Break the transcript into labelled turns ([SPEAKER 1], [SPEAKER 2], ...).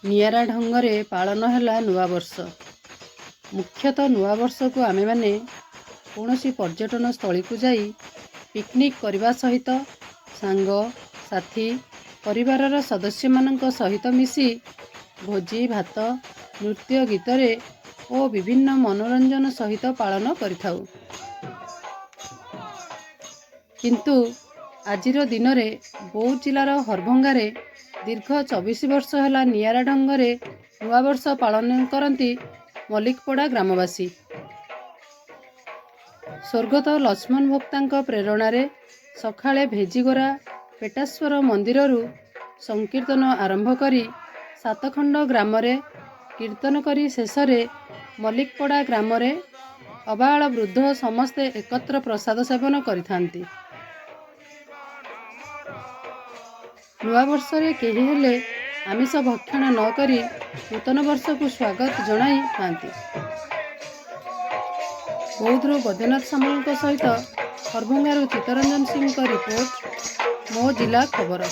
[SPEAKER 1] ନିଆରା ଢଙ୍ଗରେ ପାଳନ ହେଲା ନୂଆବର୍ଷ। ମୁଖ୍ୟତଃ ନୂଆବର୍ଷକୁ ଆମେମାନେ କୌଣସି ପର୍ଯ୍ୟଟନ ସ୍ଥଳୀକୁ ଯାଇ ପିକନିକ୍ କରିବା ସହିତ ସାଙ୍ଗ ସାଥୀ ପରିବାରର ସଦସ୍ୟମାନଙ୍କ ସହିତ ମିଶି ଭୋଜି ଭାତ ନୃତ୍ୟ ଗୀତରେ ଓ ବିଭିନ୍ନ ମନୋରଞ୍ଜନ ସହିତ ପାଳନ କରିଥାଉ। କିନ୍ତୁ ଆଜିର ଦିନରେ ବୌଦ୍ଧ ଜିଲ୍ଲାର ହରଭଙ୍ଗାରେ ଦୀର୍ଘ 24 ବର୍ଷ ହେଲା ନିଆରା ଢଙ୍ଗରେ ନୂଆବର୍ଷ ପାଳନ କରନ୍ତି ମଲ୍ଲିକପଡ଼ା ଗ୍ରାମବାସୀ। ସ୍ୱର୍ଗତ ଲକ୍ଷ୍ମଣ ଭକ୍ତାଙ୍କ ପ୍ରେରଣାରେ ସକାଳେ ଭେଜିଗୋରା ପେଟାଶ୍ୱର ମନ୍ଦିରରୁ ସଂକୀର୍ତ୍ତନ ଆରମ୍ଭ କରି ସାତଖଣ୍ଡ ଗ୍ରାମରେ କୀର୍ତ୍ତନ କରି ଶେଷରେ ମଲ୍ଲିକପଡ଼ା ଗ୍ରାମରେ ଅବାଳ ବୃଦ୍ଧ ସମସ୍ତେ ଏକତ୍ର ପ୍ରସାଦ ସେବନ କରିଥାନ୍ତି। ନୂଆବର୍ଷରେ କେହି ହେଲେ ଆମିଷ ଭକ୍ଷଣ ନ କରି ନୂତନ ବର୍ଷକୁ ସ୍ୱାଗତ ଜଣାଇଥାନ୍ତି। ବୌଦ୍ଧରୁ ବୈଦ୍ୟନାଥ ସାମଲଙ୍କ ସହିତ ହରଭଙ୍ଗାରୁ ଚିତ୍ତରଞ୍ଜନ ସିଂଙ୍କ ରିପୋର୍ଟ, ମୋ ଜିଲ୍ଲା ଖବର।